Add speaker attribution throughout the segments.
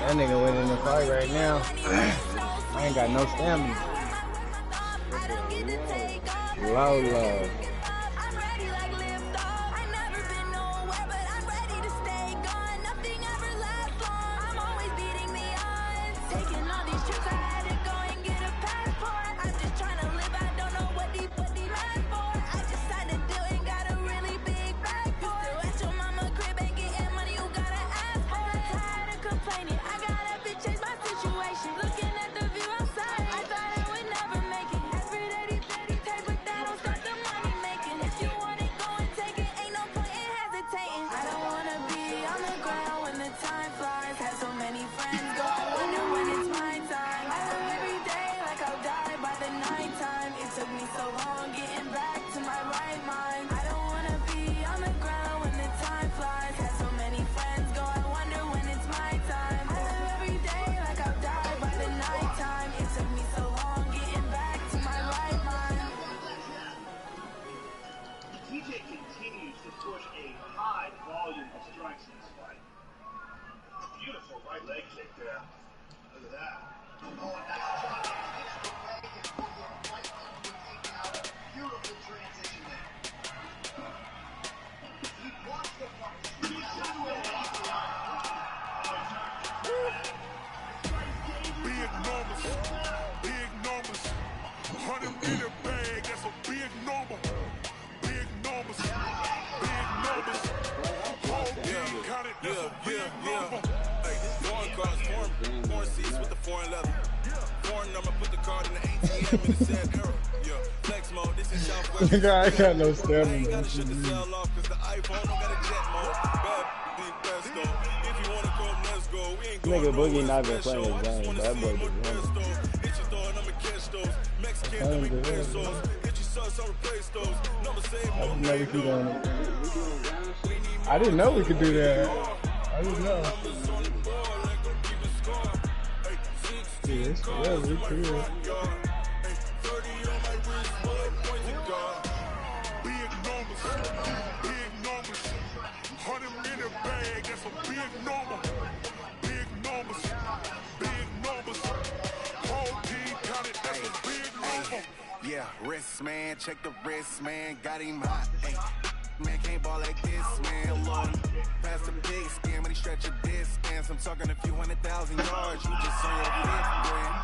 Speaker 1: That nigga went in the fight right now. I ain't got no stamina. Low, low. I got no stamina. Nigga Boogie not been playing his game, but that boy been running. I didn't know we could do that. I didn't know. Yeah, it's really cool.
Speaker 2: Wrist man, check the wrist man, got him hot. Ay, man can't ball like this, man. Lord, pass the big skin when he stretch a distance. I'm talking a few 100,000 yards. You just on your fifth grand.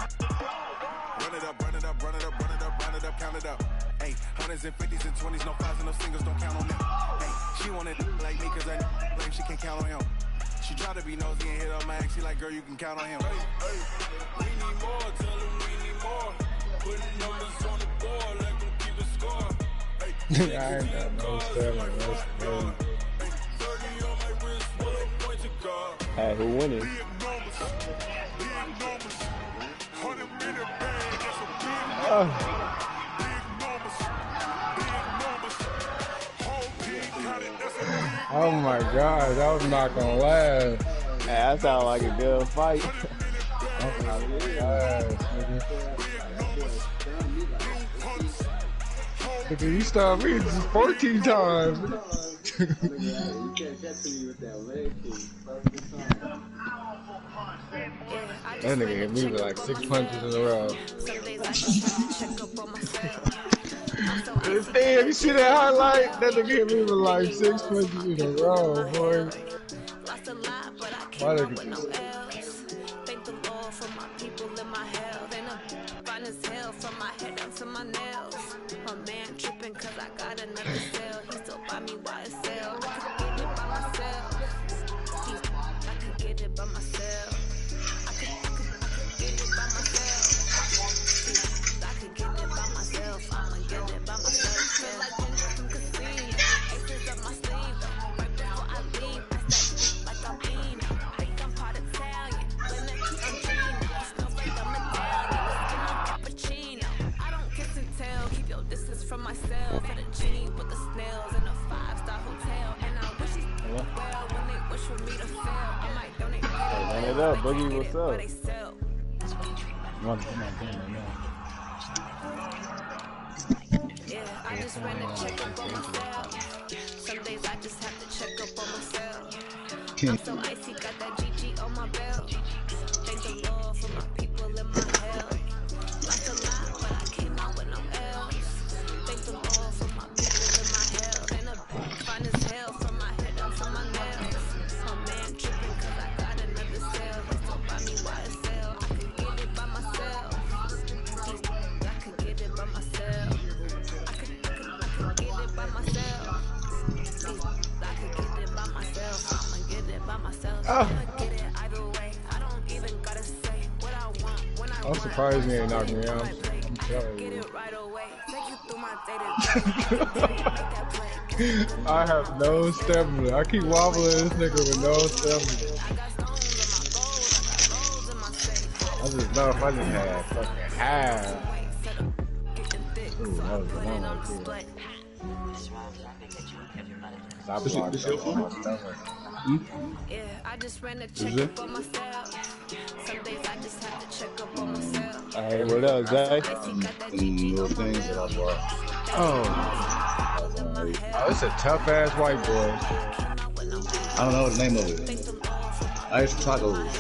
Speaker 2: Run it up, run it up, run it up, run it up, run it up, count it up. Hey, hundreds and fifties and 20s, no fives and no singles, don't count on them. Hey, she wanted to like me cause I like she can't count on him. She tried to be nosy and hit up my ex. She like, girl, you can count on him. Hey, we need more, tell him we need more. Putting numbers on the board, let them keep the score.
Speaker 1: I ain't got no stamina. Hey, who winning? Oh my God, that was not gonna last.
Speaker 3: Hey, that sounded like a good fight.
Speaker 1: You stopped me 14 times. That nigga hit me with like 6 punches in a row. Damn, you see that highlight? That nigga hit me with like 6 punches in a row, boy. Why nigga? Thank the Lord for my people and my health. And I'm fine as hell from my head down to my nails. My man tripping cause I got another sale. He still buy me YSL. I could get it by myself. I could get it by myself. I could get it by myself. I could get it by myself. I'ma get it by myself. Feel like when I'm casino. Aces up my sleeve though. Right before I leave. I step like I'm Eno. Think I'm part Italian. When I keep on Gino. Smells like I'm Italian. Skin on cappuccino. I don't kiss and tell. Keep your distance from myself. For the genie with the snails in a 5-star hotel. And I wish he's well when they wish for me to fail. I might donate.
Speaker 3: Run it up, Boogie, what's up?
Speaker 1: You want to put my game right now?
Speaker 4: Yeah, I just ran a check up on myself. Some days I just have to check up on myself. I'm so icy, got that GG on my belt.
Speaker 5: I'm surprised he ain't knocked me out. I'm telling you. I have no stamina. I keep wobbling this nigga with no stamina. I just know if I just had fucking half. Ooh, that was the one right there. Stop blocking all my stomach.
Speaker 1: Yeah, I just ran a check up on myself. Some days I just have to check up on myself.
Speaker 3: Hey, what up, Zay?
Speaker 6: Little things that I bought.
Speaker 5: Oh, it's a tough ass white boy.
Speaker 6: I don't know the name of it. I used to tacos.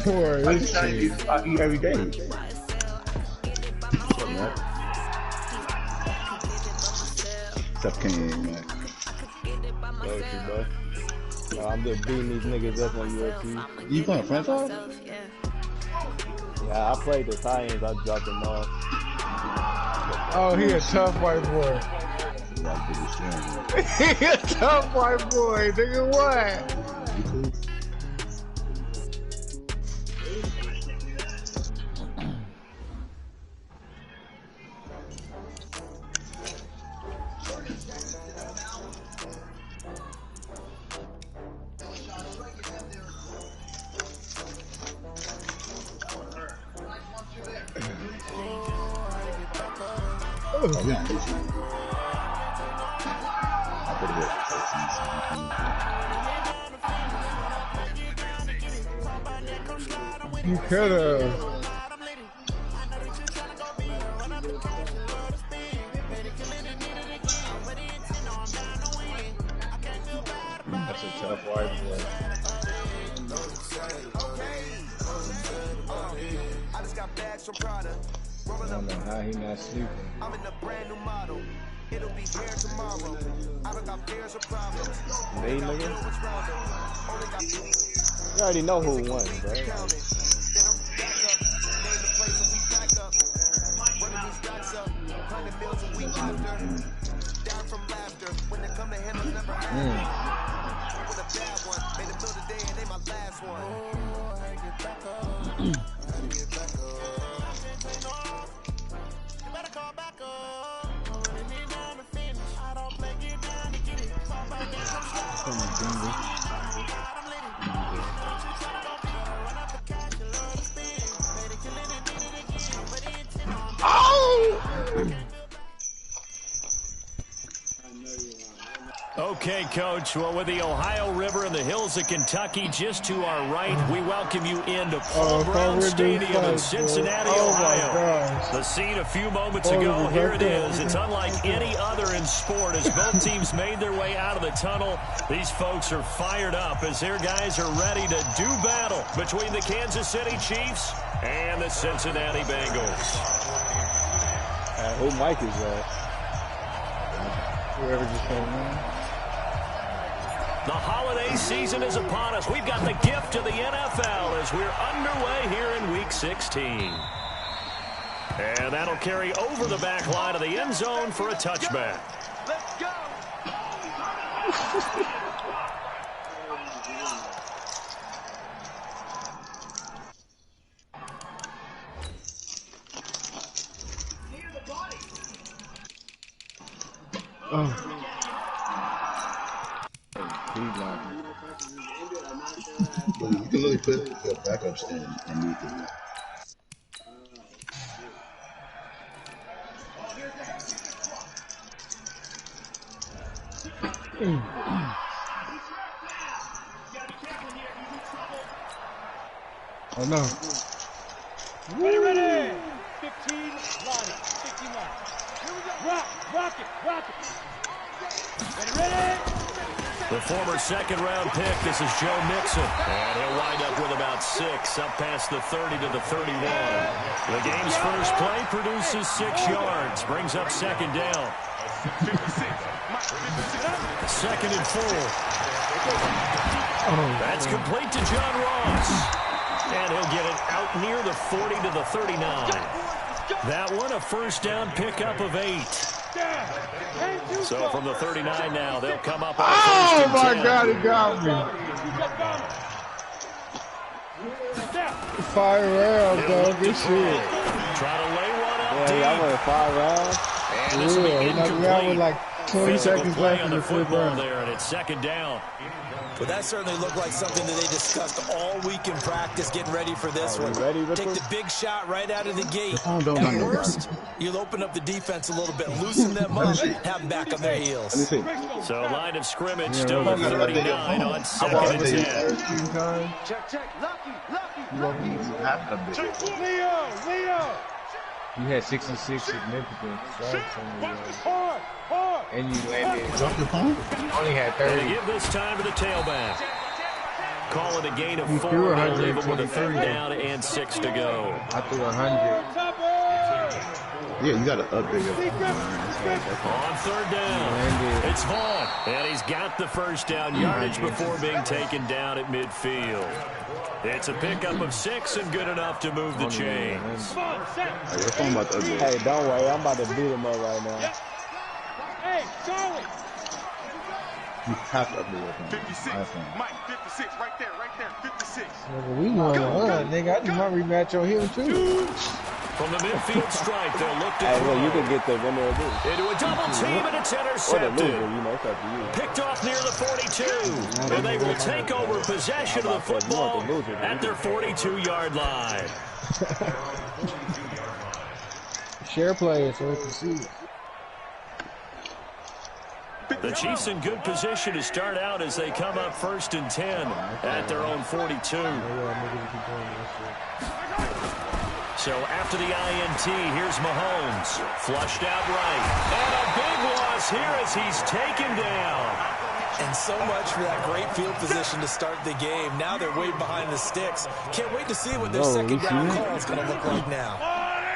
Speaker 5: Boy,
Speaker 6: I just try to eat every day. Stuff came, man.
Speaker 3: I'm just beating these niggas up on UFC.
Speaker 6: You playing franchise?
Speaker 3: Yeah, I played the Titans. I dropped them off.
Speaker 5: Oh, he a tough white boy. He a tough white boy. Nigga, what?
Speaker 6: Oh, yeah.
Speaker 5: You could've. That's a tough white boy.
Speaker 2: I just got bags from Prada.
Speaker 5: I don't know how he not sleeping.
Speaker 2: I'm in a brand new model. It'll be here tomorrow. I don't got fears or problems.
Speaker 3: Hey, nigga. You already know who won, bro.
Speaker 2: Down from laughter. When they come to handle never with a bad one. Made it through the day and they my last one.
Speaker 7: Okay, Coach. Well, with the Ohio River and the hills of Kentucky just to our right, we welcome you into Paul Brown Stadium in Cincinnati, Ohio. The scene a few moments ago, here it is. It's unlike any other in sport as both teams made their way out of the tunnel. These folks are fired up as their guys are ready to do battle between the Kansas City Chiefs and the Cincinnati Bengals.
Speaker 3: Who Mike is that?
Speaker 5: Whoever just came in.
Speaker 7: The holiday season is upon us. We've got the gift of the NFL as we're underway here in Week 16. And that'll carry over the back line of the end zone for a touchback.
Speaker 2: Let's go.
Speaker 6: You can really put the backup stand underneath it.
Speaker 5: Oh no.
Speaker 8: Ready. 15, line it. 15 line. Here we go. Rock it. Ready.
Speaker 7: The former second-round pick, this is Joe Mixon. And he'll wind up with about 6, up past the 30 to the 31. The game's first play produces 6 yards, brings up second down. Second and 4. That's complete to John Ross. And he'll get it out near the 40 to the 39. That one, a first down pickup of 8. So from the 39 now, they'll come up on
Speaker 5: Oh
Speaker 7: first and
Speaker 5: my
Speaker 7: 10.
Speaker 5: God, he got me. 5 rounds, dog. Good shit.
Speaker 7: Try to lay one up
Speaker 3: Yeah, y'all went 5 rounds.
Speaker 7: And this will be incomplete.
Speaker 5: With like 20 seconds left
Speaker 7: on
Speaker 5: in
Speaker 7: the
Speaker 5: the fifth
Speaker 7: football
Speaker 5: round.
Speaker 7: there, and it's second down.
Speaker 9: Well, that certainly looked like something that they discussed all week in practice, getting ready for this one. Take the big shot right out of the gate. At worst, you'll open up the defense a little bit, loosen them up, have them back on their heels.
Speaker 7: So line of scrimmage still at 39 on 2nd and 10.
Speaker 8: Check. Lucky.
Speaker 5: Leo. You had 66 significant sacks on you. And you landed.
Speaker 6: Drop your phone?
Speaker 5: Only had
Speaker 7: They
Speaker 5: 30.
Speaker 7: give this time to the tailback. Call it a gain of 4. They'll leave them with a 3rd down and 6 to go.
Speaker 5: I threw 100.
Speaker 6: Yeah, you got to update your phone.
Speaker 7: On 3rd down, it's Vaughn. And he's got the 1st down yardage before being taken down at midfield. It's a pickup of 6 and good enough to move the chains.
Speaker 6: Your phone about to update.
Speaker 3: Hey, don't worry. I'm about to beat him up right now.
Speaker 8: Hey, Charlie.
Speaker 6: You have to update your phone.
Speaker 10: 56. Mike, 56. Right there. 56.
Speaker 5: We want to run, nigga. I do my rematch on him, too.
Speaker 7: From the midfield stripe, they'll look to
Speaker 3: Hey,
Speaker 7: throw.
Speaker 3: well, you can get the winner of this.
Speaker 7: Into a double team, and it's
Speaker 3: Or the
Speaker 7: intercepted.
Speaker 3: loser, you know, it's up to you.
Speaker 7: Picked off near the 42. And they will take over possession of the football at their 42-yard line.
Speaker 5: Share player so we can see.
Speaker 7: The Chiefs in good position to start out as they come up 1st and 10 at their own 42. So after the INT, here's Mahomes. Flushed out right. And a big loss here as he's taken down.
Speaker 9: And so much for that great field position to start the game. Now they're way behind the sticks. Can't wait to see what their second down call is going to look like now.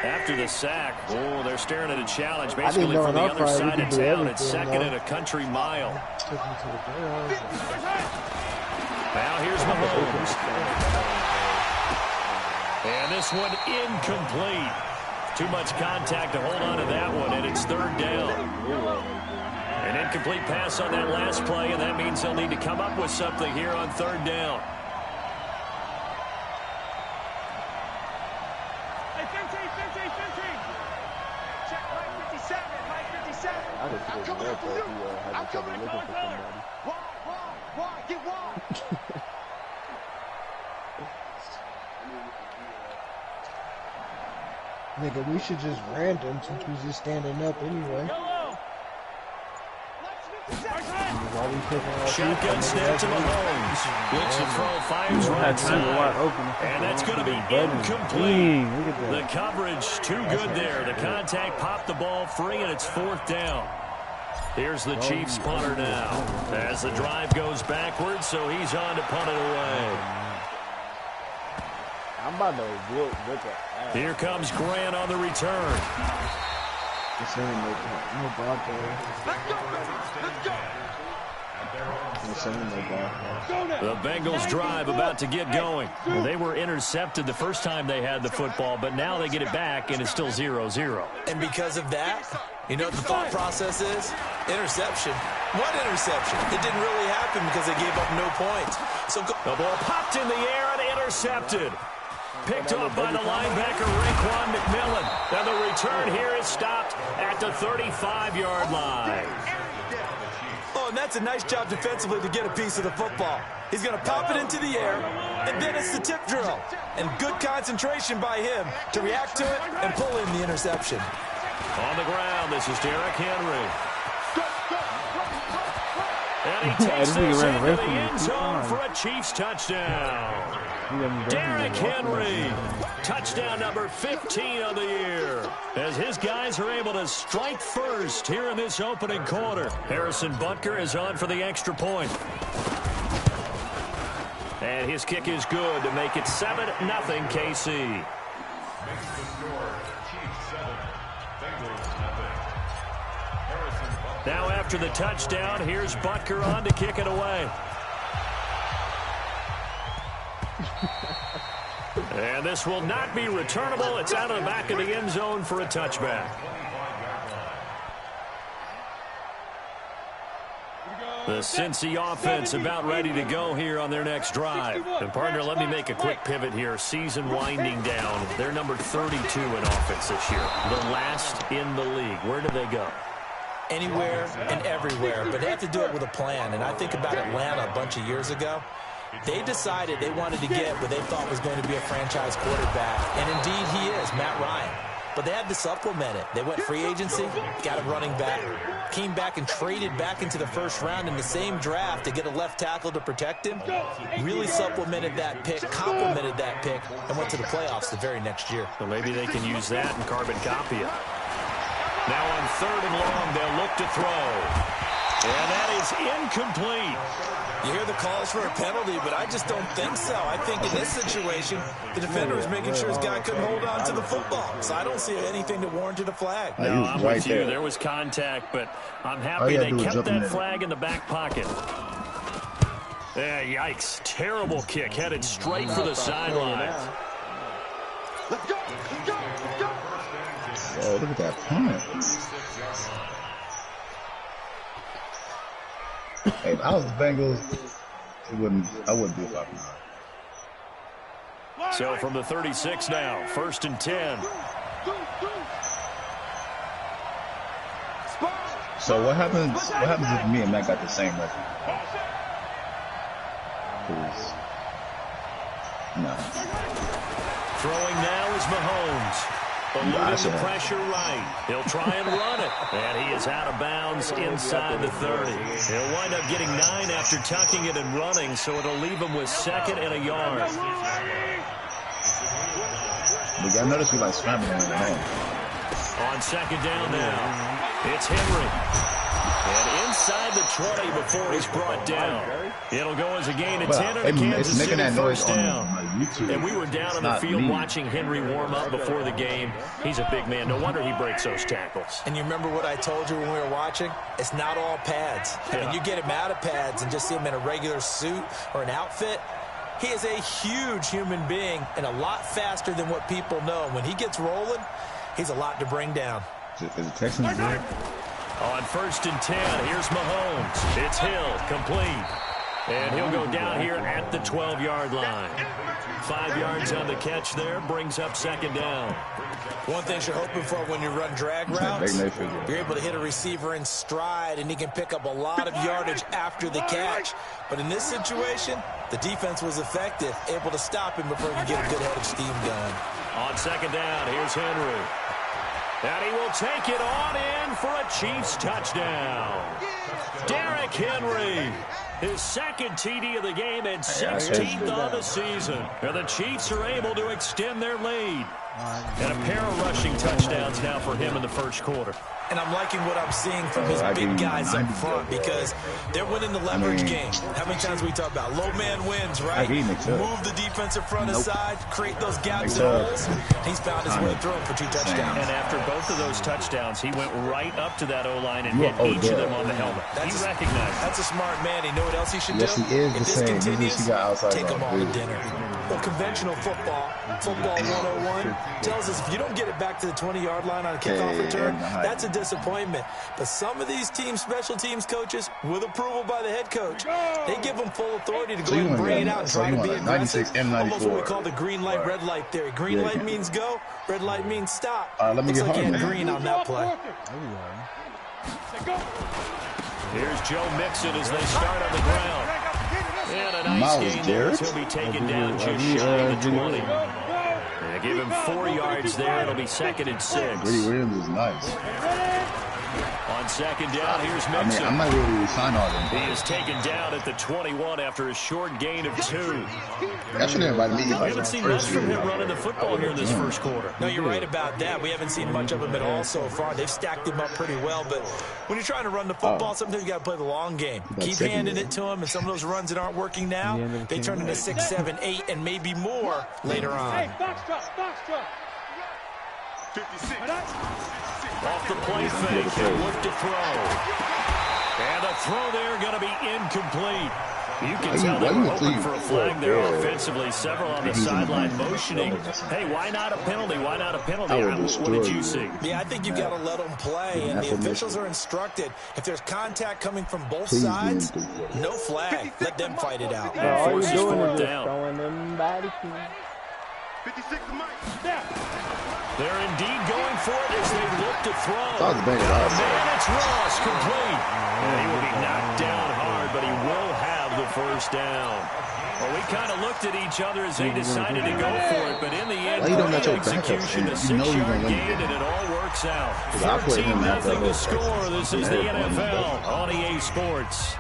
Speaker 7: After the sack, they're staring at a challenge basically from the other side of town. It's 2nd and a country mile. Now here's Mahomes. And this one incomplete. Too much contact to hold on to that one, and it's 3rd down. An incomplete pass on that last play, and that means they'll need to come up with something here on 3rd down.
Speaker 8: Hey, 15. Check Mike 57.
Speaker 3: I just feel bad for you having trouble looking for somebody.
Speaker 8: Why? Get wide.
Speaker 5: Nigga, we should just random since we just standing up anyway.
Speaker 7: Shotgun snap to Mahomes. Looks to throw, fires right side. And that's going to be incomplete. The coverage too good there. The contact popped the ball free, and it's 4th down. Here's the Chiefs punter now as the drive goes backwards, so he's on to punt it away.
Speaker 3: I'm about to whip it.
Speaker 7: Here comes Grant on the return.
Speaker 5: This ain't no block there.
Speaker 7: The Bengals drive about to get going. They were intercepted the first time they had the football, but now they get it back, and it's still 0-0.
Speaker 9: And because of that, you know what the thought process is? Interception. What interception? It didn't really happen because they gave up no points. So
Speaker 7: the ball popped in the air and intercepted. Picked off by the linebacker, Raekwon McMillan. And the return here is stopped at the 35-yard line.
Speaker 9: Oh, and that's a nice job defensively to get a piece of the football. He's going to pop it into the air, and then it's the tip drill. And good concentration by him to react to it and pull in the interception.
Speaker 7: On the ground, this is Derrick Henry. And he takes this into the end zone for a Chiefs touchdown. Derrick Henry, touchdown number 15 of the year, as his guys are able to strike first here in this opening quarter. Harrison Butker is on for the extra point. And his kick is good to make it 7-0 KC. Now after the touchdown, here's Butker on to kick it away. And this will not be returnable. It's out of the back of the end zone for a touchback.
Speaker 8: Here we go.
Speaker 7: The Cincy offense about ready to go here on their next drive. And, partner, let me make a quick pivot here. Season winding down. They're number 32 in offense this year. The last in the league. Where do they go?
Speaker 9: Anywhere and everywhere, but they have to do it with a plan. And I think about Atlanta a bunch of years ago. They decided they wanted to get what they thought was going to be a franchise quarterback, and indeed he is, Matt Ryan. But they had to supplement it. They went free agency, got a running back, came back and traded back into the first round in the same draft to get a left tackle to protect him, really supplemented that pick, complemented that pick, and went to the playoffs the very next year.
Speaker 7: So maybe they can use that and carbon copy it. Now on 3rd and long, they'll look to throw. And that is incomplete.
Speaker 9: You hear the calls for a penalty, but I just don't think so. I think in this situation, the defender was making sure his guy couldn't hold on to the football. So I don't see anything that warranted a flag.
Speaker 7: No, I'm with you. There was contact, but I'm happy they kept that flag in the back pocket. Yikes. Terrible kick. Headed straight for the sideline.
Speaker 10: Let's go. Let's go. Let's go.
Speaker 6: Oh, look at that punt. Hey, if I was the Bengals, I wouldn't do it like that.
Speaker 7: So from the 36 now, 1st and 10.
Speaker 6: So what happens if me and Matt got the same record? No.
Speaker 7: Throwing now is Mahomes. Eluding the pressure right. He'll try and run it. And he is out of bounds inside the 30. He'll wind up getting 9 after tucking it and running, so it'll leave him with 2nd and a yard.
Speaker 6: But y'all notice we like scrambling on the home.
Speaker 7: On 2nd down now, it's Henry. And inside the 20 before he's brought down. It'll go as a gain of 10 on Kansas City first down. And we were down on the field watching Henry warm up before the game. He's a big man. No wonder he breaks those tackles.
Speaker 9: And you remember what I told you when we were watching? It's not all pads. I mean, you get him out of pads and just see him in a regular suit or an outfit. He is a huge human being and a lot faster than what people know. When he gets rolling, he's a lot to bring down.
Speaker 6: Is it Texans good?
Speaker 7: On 1st and 10, here's Mahomes. It's Hill, complete. And he'll go down here at the 12-yard line. 5 yards on the catch there, brings up 2nd down.
Speaker 9: One thing you're hoping for when you run drag routes, you're able to hit a receiver in stride, and he can pick up a lot of yardage after the catch. But in this situation, the defense was effective, able to stop him before he could get a good head of steam going.
Speaker 7: On 2nd down, here's Henry. And he will take it on in for a Chiefs touchdown. Derrick Henry, his 2nd TD of the game and 16th on the season. And the Chiefs are able to extend their lead. And a pair of rushing touchdowns now for him in the first quarter.
Speaker 9: And I'm liking what I'm seeing from his big guys up front because they're winning the leverage game. How many times we talk about low man wins, right? Move the defensive front aside, create those gaps and holes. He's found his way through them for 2 touchdowns.
Speaker 7: And after both of those touchdowns, he went right up to that O-line and hit each of them on the helmet. He recognized
Speaker 9: that's a smart man. He know what else he should do?
Speaker 6: He is
Speaker 9: if this continues, take them all to dinner. Well, conventional football 101, tells us if you don't get it back to the 20-yard line on a kickoff return, that's a disappointment. But some of these teams, special teams coaches, with approval by the head coach, they give them full authority to go ahead and bring it out and try to be aggressive. Almost what we call the green light, red light theory. Green light means go, red light means stop. Looks like he had green on that play.
Speaker 7: Here's Joe Mixon as they start on the ground. And a nice gain there as he'll be taken down just shy of the 20. And give him 4 yards there. It'll be 2nd and 6.
Speaker 6: Brady Williams is nice.
Speaker 7: On 2nd down, here's Mixon.
Speaker 6: I might really sign all them.
Speaker 7: He is taken down at the 21 after a short gain of 2.
Speaker 6: That shouldn't invite me.
Speaker 7: We haven't seen much from him running the football here in this first quarter.
Speaker 9: No, you're right about that. We haven't seen much of him at all so far. They've stacked him up pretty well, but when you're trying to run the football, sometimes you got to play the long game. Keep handing it to him, and some of those runs that aren't working now, they turn into 6, 7, 8, and maybe more later on.
Speaker 10: 56.
Speaker 7: Off the play fake, he'll look to throw. And a throw there going to be incomplete. You can tell they were hoping for a flag there offensively. Several on the sideline motioning. Hey, why not a penalty? Why not a penalty? What did you see?
Speaker 9: Yeah, I think you got to let them play, and the officials are instructed. If there's contact coming from both sides, no flag. Let them fight it out.
Speaker 3: All you're doing is just throwing them body.
Speaker 10: 56 to Mike.
Speaker 7: They're indeed going for it as they look to throw.
Speaker 6: Oh,
Speaker 7: man, it's Ross, complete. He will be knocked down hard, but he will have the first down. Well, we kind of looked at each other as they decided to go for it, but in the end, execution, a 6-yard gain, and it all works out. 13-0 to score. This is the NFL on EA Sports.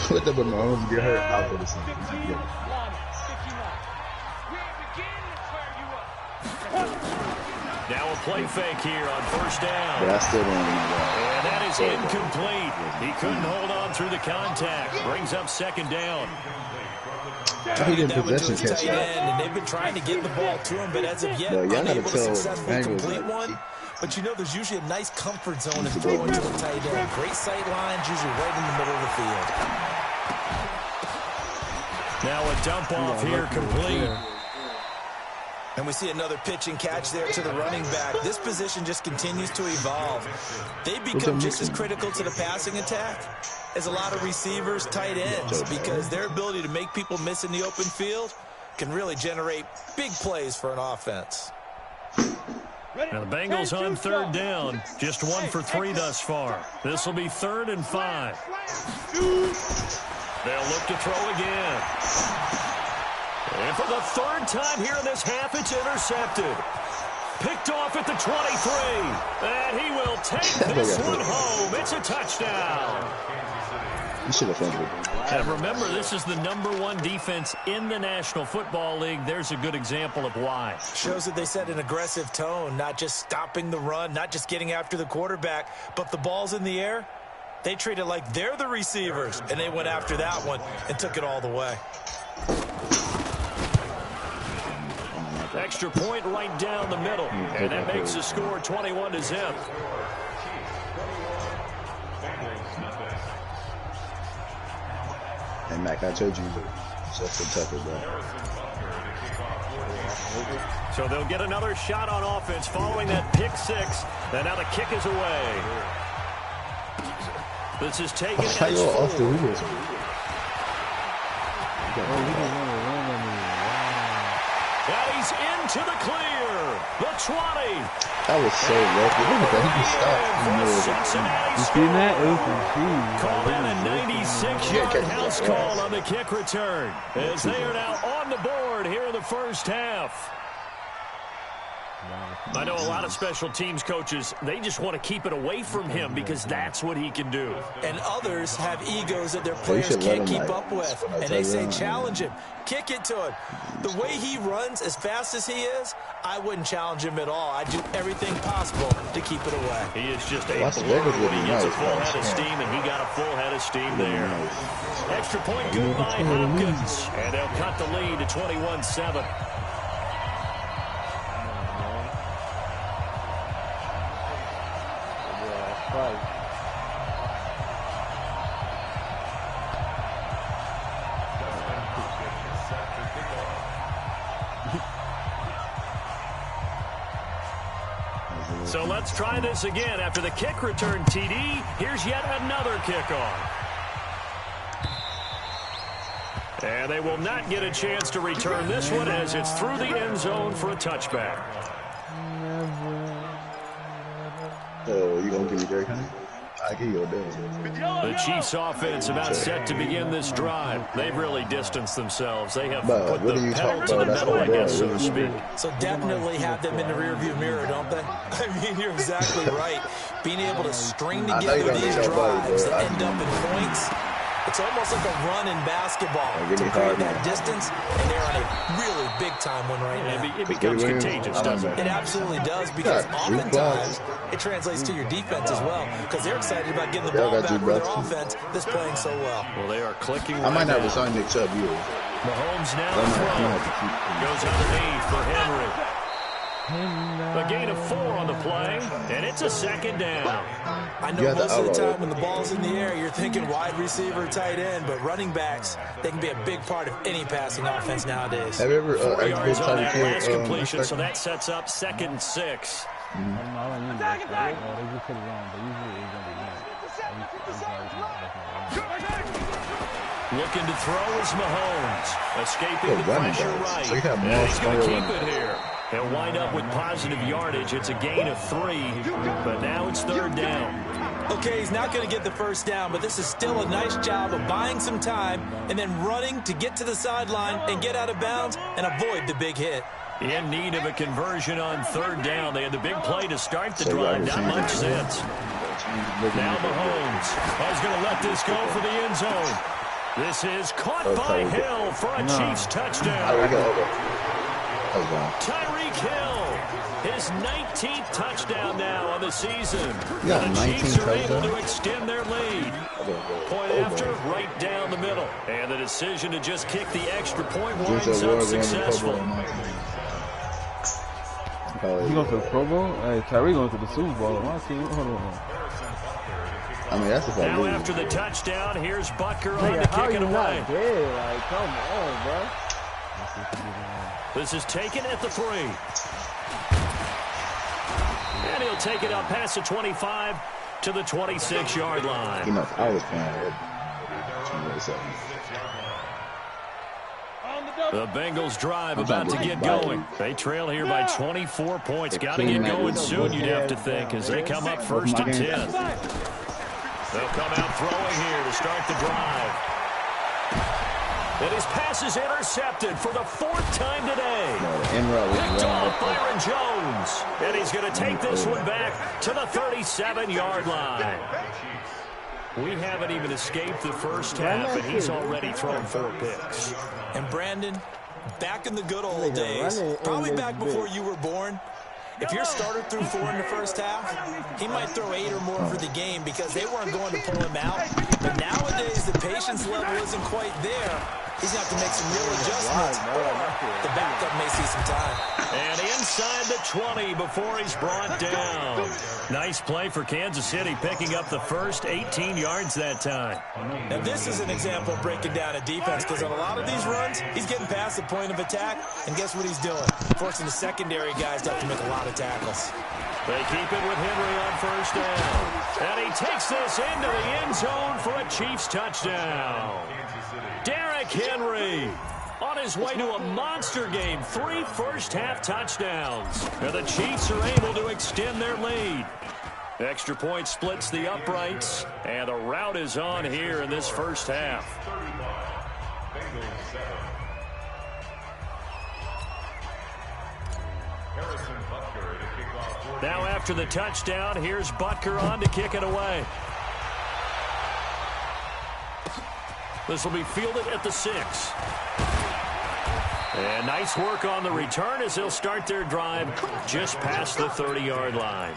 Speaker 6: What the Mahomes get hurt? I'll go to something.
Speaker 7: Now a play fake here on first down.
Speaker 6: But I still don't know
Speaker 7: and that is incomplete. He couldn't hold on through the contact. Brings up second down.
Speaker 6: He didn't possession catch
Speaker 9: and they've been trying to get the ball to him, but as of yet, unable to successfully complete one. But you know, there's usually a nice comfort zone in throwing to a tight end. Great sight lines, usually right in the middle of the field.
Speaker 7: Now a dump off here, complete.
Speaker 9: And we see another pitch and catch there to the running back. This position just continues to evolve. They become just as critical to the passing attack as a lot of receivers, tight ends, because their ability to make people miss in the open field can really generate big plays for an offense.
Speaker 7: Now the Bengals on third down. Just 1 for 3 thus far. This will be 3rd and 5. They'll look to throw again. And for the 3rd time here in this half, it's intercepted. Picked off at the 23. And he will take this one home. It's a touchdown.
Speaker 6: You should have fumbled.
Speaker 7: And remember, this is the #1 defense in the National Football League. There's a good example of why.
Speaker 9: Shows that they set an aggressive tone, not just stopping the run, not just getting after the quarterback, but the ball's in the air. They treat it like they're the receivers, and they went after that one and took it all the way.
Speaker 7: Extra point right down the middle, and that makes the score 21-0.
Speaker 6: Hey, Mac, I told you, Justin Tucker, bro.
Speaker 7: So they'll get another shot on offense following that pick 6, and now the kick is away. This is taken as full. And he's into the clear. The 20.
Speaker 6: That was so lucky. Look at that. He just stopped.
Speaker 3: You seen that? It was
Speaker 7: call that a 96-yard house call on the kick return, as they are now on the board here in the first half. I know a lot of special teams coaches, they just want to keep it away from him because that's what he can do.
Speaker 9: And others have egos that their players can't keep up with. And they say, challenge him, kick it to him. The way he runs as fast as he is, I wouldn't challenge him at all. I'd do everything possible to keep it away.
Speaker 7: He is just a blur when he gets a full head of steam, and he got a full head of steam there. Extra point good by Hopkins. And they'll cut the lead to 21-7. So let's try this again. After the kick return, TD, here's yet another kickoff. And they will not get a chance to return this one as it's through the end zone for a touchback.
Speaker 6: Oh, you gonna give me Derrick Henry? I give you a damn.
Speaker 7: The Chiefs offense about set to begin this drive. They've really distanced themselves. They have put the pedal to the metal, I guess, so to speak.
Speaker 9: So definitely have them in the rearview mirror, don't they? I mean, you're exactly right. Being able to string together these drives that end up in points, it's almost like a run in basketball to create that distance, and they're on a really big-time one right now.
Speaker 7: It becomes contagious, doesn't it?
Speaker 9: It absolutely does, because oftentimes it translates to your defense as well, because they're excited about getting the ball back with their offense that's playing so well.
Speaker 7: Well, they are clicking
Speaker 6: I might not resign Nick Chubb either.
Speaker 7: Mahomes now throws. Goes underneath for Henry. A gain of 4 on the play, and it's a second down.
Speaker 9: I know most of the time when the ball's in the air, you're thinking wide receiver, tight end, but running backs, they can be a big part of any passing offense nowadays.
Speaker 6: Have you ever
Speaker 7: 4 yards on that last completion, so that sets up 2nd and 6. Looking to throw is Mahomes. Escaping the pressure right. And he's going to keep it here. They'll wind up with positive yardage. It's a gain of 3, but now it's 3rd down.
Speaker 9: Okay, he's not going to get the first down, but this is still a nice job of buying some time and then running to get to the sideline and get out of bounds and avoid the big hit.
Speaker 7: In need of a conversion on 3rd down. They had the big play to start the drive. Not much sense. Now Mahomes is going to let this go for the end zone. This is caught by Hill for a Chiefs touchdown. Tyreek Hill, his 19th touchdown now on the season. The Chiefs are able to extend their lead. Point after, right down the middle. And the decision to just kick the extra point winds up successful.
Speaker 3: He going to the Pro Bowl? Hey, Tyreek going to the Super Bowl. My team, hold on.
Speaker 6: I mean, that's
Speaker 7: now after the touchdown, here's Butker on to kick it away.
Speaker 3: Like, come on, bro.
Speaker 7: This is taken at the 3. And he'll take it up past the 25 to the 26-yard line.
Speaker 6: You know, I was playing
Speaker 7: the Bengals drive about to get going. They trail here by 24 points. Got to get going soon, you'd have to think, as they come up 1st and 10. They'll come out throwing here to start the drive. And his pass is intercepted for the 4th time today. Picked off Byron Jones. And he's going to take this one back to the 37-yard line. We haven't even escaped the first half, and he's already thrown 4 picks.
Speaker 9: And Brandon, back in the good old days, probably back before you were born, if your starter threw 4 in the first half, he might throw 8 or more for the game because they weren't going to pull him out. But nowadays, the patience level isn't quite there. He's going to have to make some real adjustments. The backup may see some time.
Speaker 7: And inside the 20 before he's brought down. Nice play for Kansas City, picking up the first 18 yards that time.
Speaker 9: Now, this is an example of breaking down a defense because on a lot of these runs, he's getting past the point of attack, and guess what he's doing? Forcing the secondary guys to have to make a lot of tackles.
Speaker 7: They keep it with Henry on 1st down. And he takes this into the end zone for a Chiefs touchdown. Derrick Henry on his way to a monster game. 3 first-half touchdowns. And the Chiefs are able to extend their lead. Extra point splits the uprights. And the route is on here in this first half. Now after the touchdown, here's Butker on to kick it away. This will be fielded at the 6. And nice work on the return as they'll start their drive just past the 30-yard line.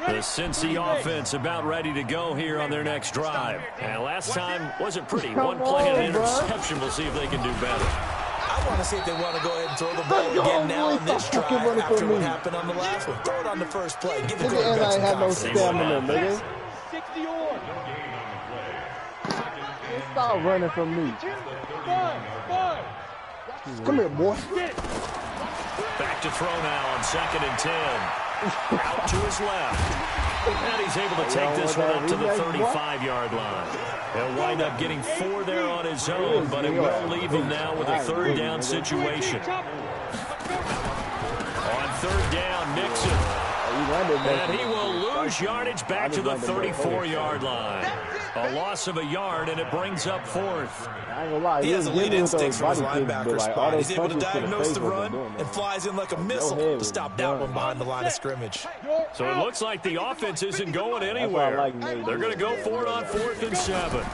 Speaker 7: The Cincy offense about ready to go here on their next drive. And last time wasn't pretty. 1 play and an interception. We'll see if they can do better.
Speaker 9: I want to see if they want to go ahead and throw the ball again now on this drive after what happened on the last one. Throw it on the first play. Give the quarterback some confidence.
Speaker 3: nigga. Stop running from me. Come here, boy.
Speaker 7: Back to throw now on 2nd and 10. Out to his left. And he's able to take this one up to the 35-yard line. He'll wind up getting 4 there on his own, but it will leave him now with a 3rd down situation. On 3rd down, Mixon. And he will lose yardage back to the 34-yard line. A loss of a yard, and it brings up 4th.
Speaker 9: He has elite instincts from his linebacker spot. He's able to diagnose the run and flies in like a missile to stop that one behind the line of scrimmage.
Speaker 7: So it looks like the offense isn't going anywhere. They're going to go for it on 4th and 7.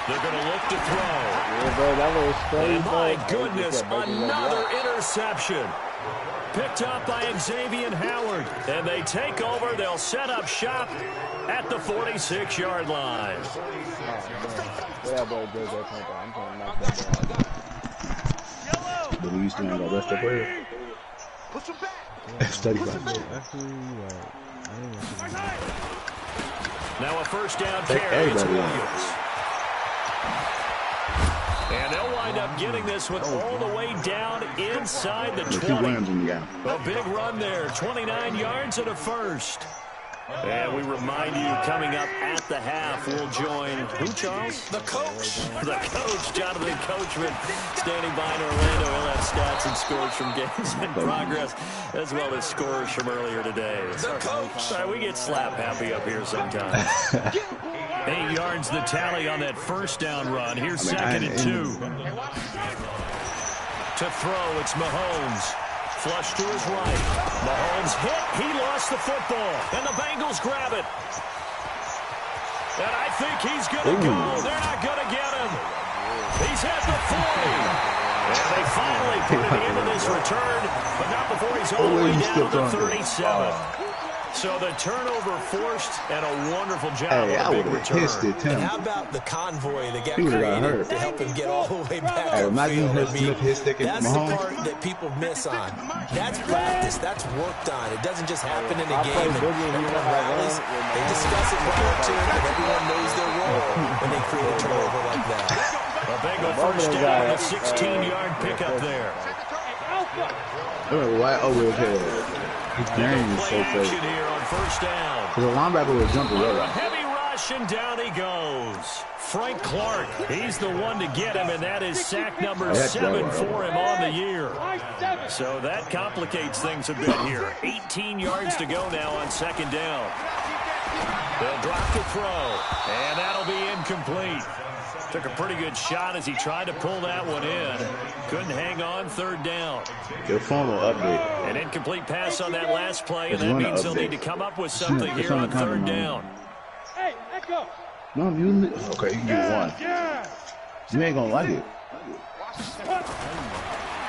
Speaker 7: They're going to look to throw.
Speaker 3: Yeah, bro, that was straight.
Speaker 7: And my goodness, another interception. Picked up by Xavier Howard. And they take over. They'll set up shop at the 46-yard line.
Speaker 3: Yeah, boy, good. I'm trying to knock that down.
Speaker 6: But we used to have the rest of the players.
Speaker 10: Push him back.
Speaker 6: Study by
Speaker 7: Now a first down carry. It's Williams. And they'll wind up getting this one all the way down inside the 20. A big run there. 29 yards and a first. And we remind you, coming up at the half, we'll join, who, Charles?
Speaker 9: The coach.
Speaker 7: The coach, Jonathan Coachman, standing by in Orlando. He'll have stats and scores from games in progress, as well as scores from earlier today.
Speaker 9: The coach.
Speaker 7: All right, we get slap happy up here sometimes. 8 yards the tally on that first down run. Here's second and 2. To throw, it's Mahomes. Flush to his right. Mahomes hit. He lost the football. And the Bengals grab it. And I think he's going to go. They're not going to get him. He's at the 40. And they finally put it into this return, but not before he's all the way down to the 37. So the turnover forced and a wonderful job on a big return.
Speaker 9: And how about the convoy that got created to help him get all the way back upfield? That's the part that people miss on. That's practice. That's worked on. It doesn't just happen in a game. And everyone rallies. They discuss it prior to it, and everyone knows their role when they create a turnover like that.
Speaker 7: A Bengal first down on a 16-yard pickup there.
Speaker 6: Why over his head? His game is so fake.
Speaker 7: Here on first down.
Speaker 6: The linebacker was jumping
Speaker 7: right. A heavy rush, and down he goes. Frank Clark, he's the one to get him, and that is sack number 7 for him on the year. So that complicates things a bit here. 18 yards to go now on second down. They'll drop the throw, and that'll be incomplete. Took a pretty good shot as he tried to pull that one in. Couldn't hang on, third down.
Speaker 6: Your phone will update.
Speaker 7: An incomplete pass on that last play, and that means they'll need to come up with something here on third down.
Speaker 10: Hey, echo.
Speaker 6: No, you okay, you can get one. You ain't gonna like it.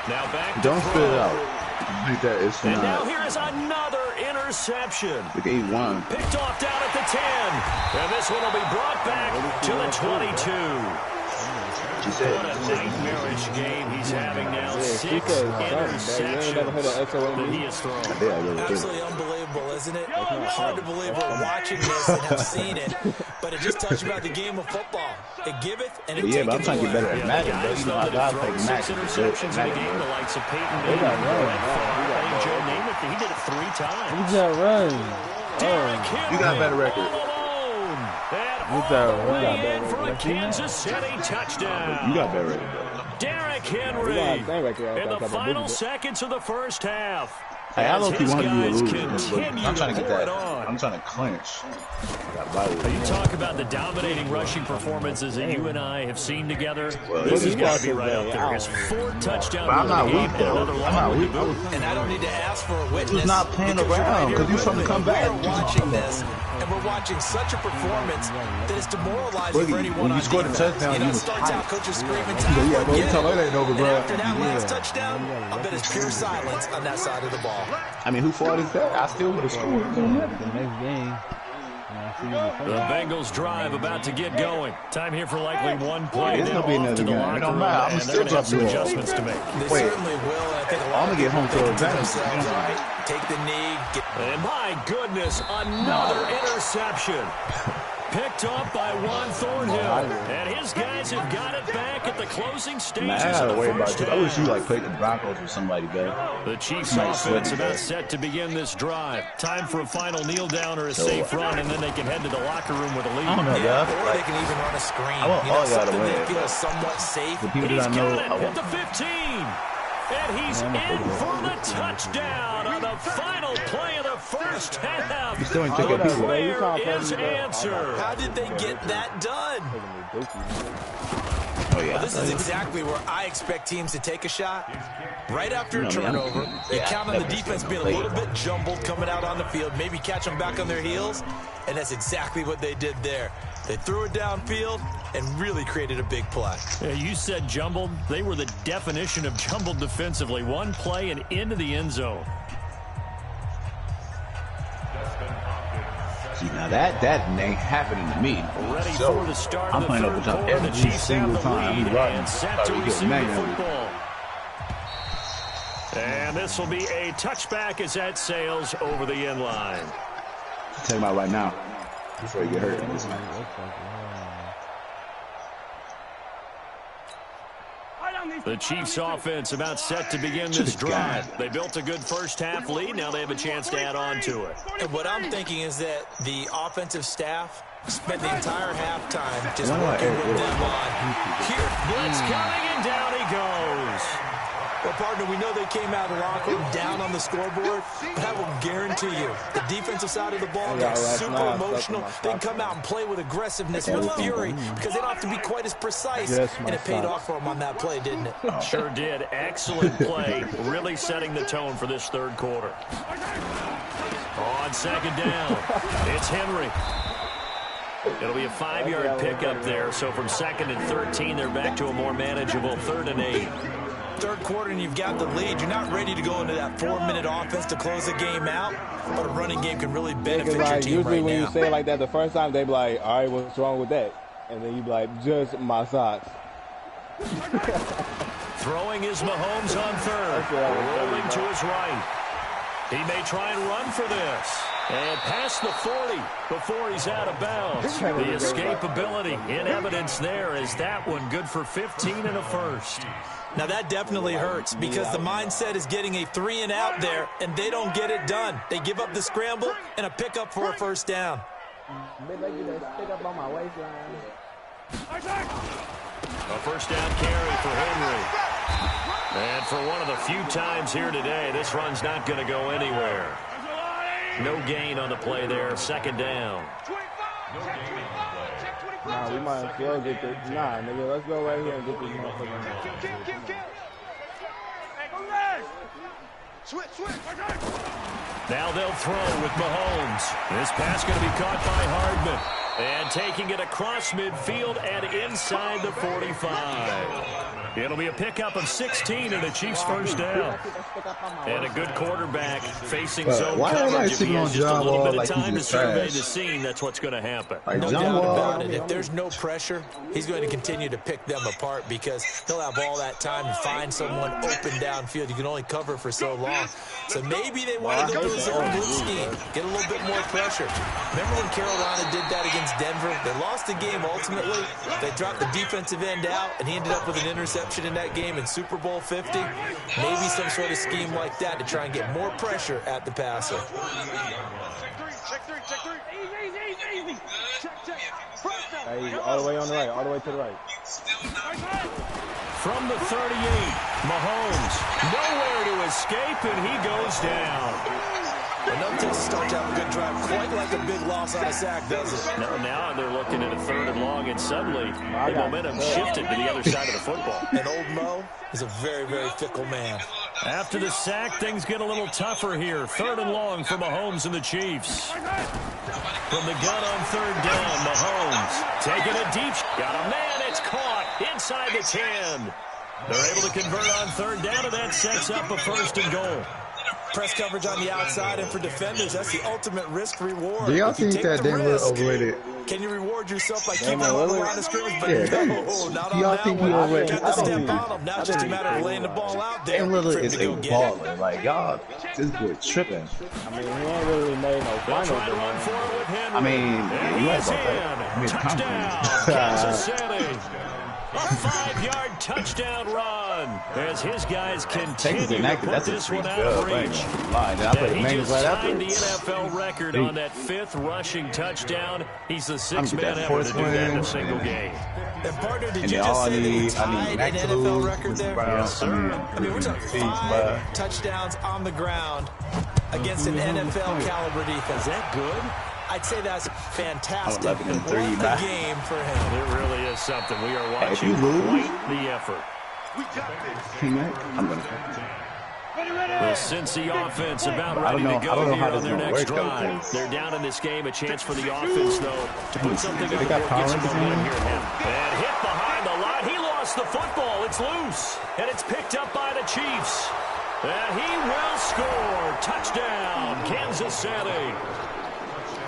Speaker 7: Now back.
Speaker 6: Don't spit it out. Think that it's
Speaker 7: and now here is another interception.
Speaker 6: Picked
Speaker 7: off down at the 10. And this one will be brought back to the 22. What a nightmarish game he's having now. 6 interceptions that he has thrown.
Speaker 9: Absolutely unbelievable, isn't it? Hard to believe we're watching this and have seen it, but it just tells you about the game of football. It giveth and it taketh away.
Speaker 6: Yeah, but I'm trying to get better at Madden, though. You know, I gotta play Madden.
Speaker 7: 6 interceptions in a game, the likes of Peyton Manning, Joe Namath, he did it 3 times.
Speaker 3: He's got run.
Speaker 6: You got a better record.
Speaker 7: And for a Kansas City touchdown.
Speaker 6: You got better record.
Speaker 7: Derrick Henry in the final seconds of the first half.
Speaker 6: Hey, I low-key wanted you to lose. I'm trying to get that. I'm trying to clinch.
Speaker 7: You talk about the dominating rushing performances that you and I have seen together. This has got to be right up there. His 4 touchdowns in the game and another long one to boot.
Speaker 9: And I don't need to ask for a witness.
Speaker 6: He's not playing around because he's trying to come back.
Speaker 9: We're watching this, and we're watching such a performance that is demoralizing for anyone on defense. You know, it starts out, coaches screaming, time for a and after that last touchdown, I bet it's pure silence on that side of the ball.
Speaker 6: I mean, who fault is that? I still would have scored.
Speaker 3: The next game.
Speaker 7: The Bengals drive about to get going. Time here for likely one play.
Speaker 6: It's going to be another game. It don't matter. I'm still
Speaker 7: have some adjustments to make.
Speaker 9: They certainly will. I think
Speaker 6: I'm going to get home to advantage.
Speaker 9: Take the knee.
Speaker 7: And my goodness, another interception. Picked off by Juan Thornhill. And his guys have got it back at the closing stages of the first half.
Speaker 6: I wish you played the Broncos or somebody better.
Speaker 7: The Chiefs offense about set to begin this drive. Time for a final kneel down or a safe run, and then they can head to the locker room with a lead.
Speaker 6: I don't know,
Speaker 9: or they can even run a screen.
Speaker 6: I want all y'all to win.
Speaker 9: That feels somewhat safe.
Speaker 6: The people that I know,
Speaker 7: at the 15. And he's in for the touchdown on the final play of the first half.
Speaker 6: You still ain't taking people.
Speaker 7: Where is answer?
Speaker 9: How did they get that done?
Speaker 6: Oh, yeah.
Speaker 9: Well, this is exactly where I expect teams to take a shot. Right after a turnover, you count on the defense being a little bit jumbled coming out on the field, maybe catch them back on their heels, and that's exactly what they did there. They threw it downfield and really created a big play.
Speaker 7: Yeah, you said jumbled. They were the definition of jumbled defensively. One play and into the end zone.
Speaker 6: See, now that ain't happening to me.
Speaker 7: Ready
Speaker 6: so,
Speaker 7: for the start
Speaker 6: I'm
Speaker 7: of the
Speaker 6: playing over
Speaker 7: third
Speaker 6: top
Speaker 7: quarter.
Speaker 6: every
Speaker 7: The Chiefs
Speaker 6: single
Speaker 7: have the
Speaker 6: time.
Speaker 7: lead and set to receive the football. And this will be a touchback as that sails over the end line.
Speaker 6: Tell him about right now before you get hurt in this match.
Speaker 7: The Chiefs offense about set to begin this drive. They built a good first half lead. Now they have a chance to add on to it.
Speaker 9: And what I'm thinking is that the offensive staff spent the entire halftime just working with them on here.
Speaker 7: Blitz coming and down he goes.
Speaker 9: Well, partner, we know they came out of the locker room down on the scoreboard, but I will guarantee you the defensive side of the ball got super emotional. They can come out and play with aggressiveness, with fury, because they don't have to be quite as precise, and it paid off for them on that play, didn't it?
Speaker 7: Sure did. Excellent play, really setting the tone for this third quarter. On second down, it's Henry. It'll be a 5-yard pickup there, so from 2nd and 13, they're back to a more manageable 3rd and 8.
Speaker 9: Third quarter and you've got the lead. You're not ready to go into that 4-minute offense to close the game out, but a running game can really benefit your team
Speaker 5: usually
Speaker 9: right
Speaker 5: when
Speaker 9: now.
Speaker 5: you say it like that the first time, they be like, all right, what's wrong with that? And then you be like, just my socks.
Speaker 7: Throwing is Mahomes on 3rd. Rolling to his right. He may try and run for this. And past the 40 before he's out of bounds. The escapability in evidence there is that one good for 15 and a first.
Speaker 9: Now that definitely hurts because the mindset is getting a 3-and-out there, and they don't get it done. They give up the scramble and a pickup for a first down.
Speaker 7: A first down carry for Henry. And for one of the few times here today, this run's not going to go anywhere. No gain on the play there. 2nd down.
Speaker 5: Nah, we might as well get this. Nah, nigga, let's go right here and get this motherfucker.
Speaker 7: Now they'll throw with Mahomes. This pass going to be caught by Hardman. And taking it across midfield and inside the 45. It'll be a pickup of 16 and the Chiefs' first down. And a good quarterback facing zone coverage. If he has just a little bit of time to survey the scene, that's what's going to happen.
Speaker 9: No doubt about it. If there's no pressure, he's going to continue to pick them apart because he'll have all that time to find someone open downfield. You can only cover for so long. So maybe they want to go to his own blitz scheme, get a little bit more pressure. Remember when Carolina did that against Denver? They lost the game ultimately. They dropped the defensive end out, and he ended up with an interception in that game in Super Bowl 50. Maybe some sort of scheme like that to try and get more pressure at the passer.
Speaker 5: Hey, all the way on the right, all the way to the right.
Speaker 7: From the 38, Mahomes nowhere to escape, and he goes down.
Speaker 9: Enough to start to have a good drive, quite like a big loss on a sack, does it?
Speaker 7: Now they're looking at a 3rd and long, and suddenly the momentum shifted to the other side of the football.
Speaker 9: And old Mo is a very, very fickle man.
Speaker 7: After the sack, things get a little tougher here. 3rd and long for Mahomes and the Chiefs. From the gun on 3rd down, Mahomes taking a deep shot. Got a man, it's caught inside the 10. They're able to convert on 3rd down, and that sets up a 1st and goal.
Speaker 9: Press coverage on the outside, and for defenders, that's the ultimate risk-reward.
Speaker 6: Do y'all think that Denver overrated?
Speaker 9: Can you reward yourself by keeping them on the line of scrimmage? But no, not on
Speaker 6: y'all
Speaker 9: that
Speaker 6: think
Speaker 9: one.
Speaker 6: he overrated?
Speaker 9: Got to step on them. Now it's just a matter of laying the ball out there.
Speaker 6: Denver is a baller. Like, y'all, this boy tripping.
Speaker 5: I mean, he ain't really made no finals.
Speaker 6: I mean, you ain't about that.
Speaker 7: Touchdown, Kansas City. A 5-yard touchdown run as his guys continue to put this one out of reach. He just tied the NFL record on that 5th rushing touchdown. He's the 6th man ever to do that in a single game.
Speaker 9: And partner, did you just say that he tied an NFL record there?
Speaker 7: Yes, sir.
Speaker 9: I mean, we're talking 5 touchdowns on the ground against an NFL caliber defense.
Speaker 7: Is that good?
Speaker 9: I'd say that's fantastic.
Speaker 6: 11 and 3
Speaker 9: the game for him.
Speaker 7: It really is something. We are watching quite the effort.
Speaker 6: I'm going to
Speaker 7: The Cincy offense about ready to go here on their next drive. They're down in this game. A chance for the offense, though, to put something on the board, get some momentum here. And hit behind the line. He lost the football. It's loose. And it's picked up by the Chiefs. And he will score. Touchdown, Kansas City.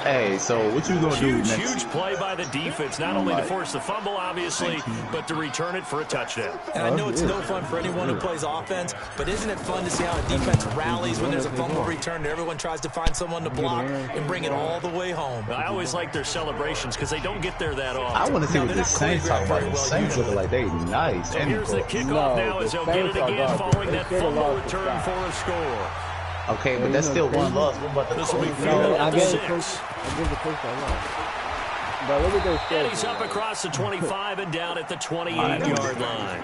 Speaker 6: Hey, so what you gonna do next?
Speaker 7: Huge play by the defense, not only to force the fumble, obviously, but to return it for a touchdown.
Speaker 9: And I know it's no fun for anyone who plays offense, but isn't it fun to see how a defense rallies when there's a fumble return and everyone tries to find someone to block and bring it all the way home?
Speaker 7: I always like their celebrations because they don't get there that often.
Speaker 6: I want to see what the Saints talk about. The Saints look like they nice.
Speaker 7: So here's the kickoff now as they'll get it again following that fumble return for a score.
Speaker 6: Okay, but that's still one loss. What about
Speaker 7: this will be
Speaker 3: I give the coach a loss. But look at those stats.
Speaker 7: And he's up across the 25 and down at the 28-yard line.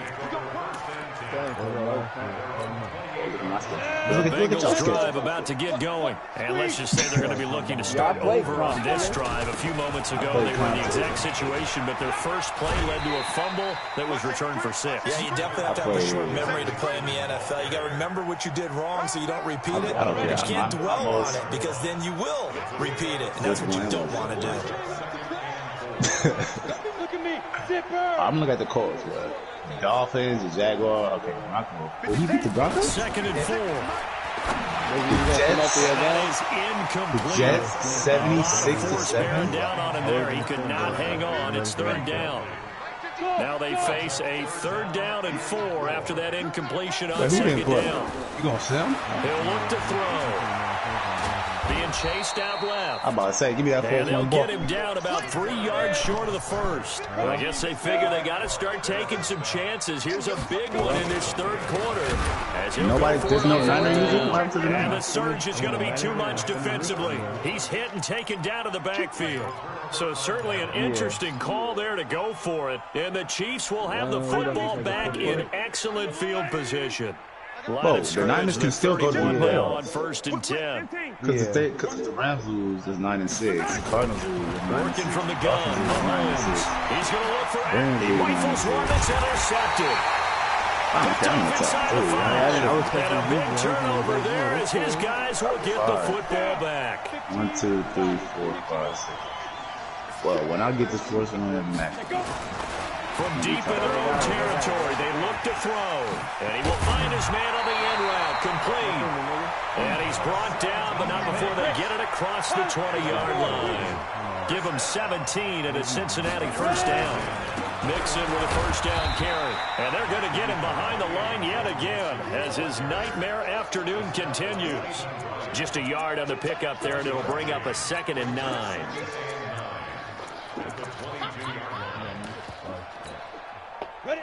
Speaker 7: The Bengals drive about to get going. And let's just say they're going to be looking to start over on this drive. A few moments ago, they were in the exact situation, but their first play led to a fumble that was returned for 6.
Speaker 9: Yeah, you definitely have to have a short memory to play in the NFL. You got to remember what you did wrong so you don't repeat it. But you can't dwell on it because then you will repeat it, and that's what you don't want to do.
Speaker 6: I'm looking at the Colts. Dolphins, the Jaguar. Okay, Broncos. Will he beat the Broncos?
Speaker 7: 2nd and 4.
Speaker 6: Jets 76-7.
Speaker 7: Down on him there. He could not hang on. It's 3rd down. Now they face a 3rd down and 4 after that incompletion on 2nd down.
Speaker 6: You gonna sell him?
Speaker 7: He'll look to throw. Being chased out left.
Speaker 6: I'm about to say, give me that first
Speaker 7: and they'll
Speaker 6: one.
Speaker 7: Get him down about 3 yards short of the first. I guess they figure they got to start taking some chances. Here's a big one in this 3rd quarter.
Speaker 6: There's no Niner using.
Speaker 7: And the surge is going to be too much defensively. He's hit and taken down to the backfield. So certainly an interesting call there to go for it. And the Chiefs will have the football back in excellent field position.
Speaker 6: Whoa, the Niners can still go to the
Speaker 7: playoffs. On 1st and 10.
Speaker 6: Because the Rams lose, it's 9-6. The Cardinals lose, it's 9-6.
Speaker 7: Working from the gun. He's going to look for Andy. Rifles one that's intercepted. Picked up inside the 5. And a big turnover there as his guys will get the football back.
Speaker 6: 1, 2, 3, 4, 5, 6. Well, when I get this first one, I'm going to match.
Speaker 7: From deep in their own territory, they look to throw. And he will find his man on the end route, complete. And he's brought down, but not before they get it across the 20-yard line. Give him 17 and a Cincinnati 1st down. Mixon with a 1st down carry. And they're going to get him behind the line yet again as his nightmare afternoon continues. Just a yard on the pickup there, and it'll bring up a 2nd and 9.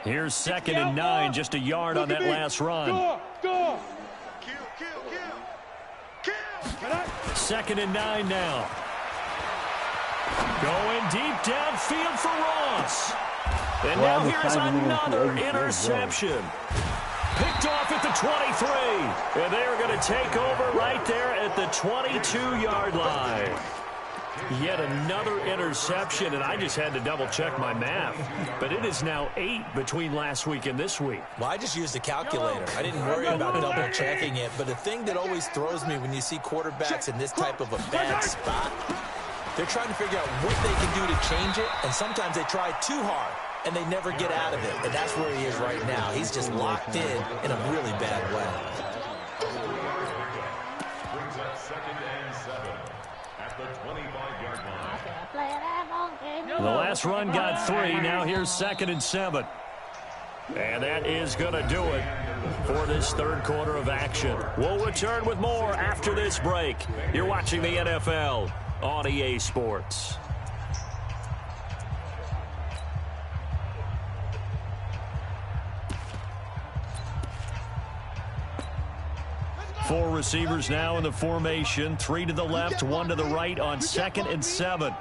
Speaker 7: Here's 2nd and 9, just a yard on that last run. 2nd and 9 now. Going deep downfield for Ross. And now here's another interception. Picked off at the 23. And they are going to take over right there at the 22-yard line. Yet another interception, and I just had to double-check my math. But it is now 8 between last week and this week.
Speaker 9: Well, I just used a calculator. I didn't worry about double-checking it. But the thing that always throws me when you see quarterbacks in this type of a bad spot, they're trying to figure out what they can do to change it, and sometimes they try too hard, and they never get out of it. And that's where he is right now. He's just locked in a really bad way.
Speaker 7: The last run got 3. Now here's 2nd and 7. And that is going to do it for this 3rd quarter of action. We'll return with more after this break. You're watching the NFL on EA Sports. Four receivers now in the formation. 3 to the left, 1 to the right on 2nd and 7.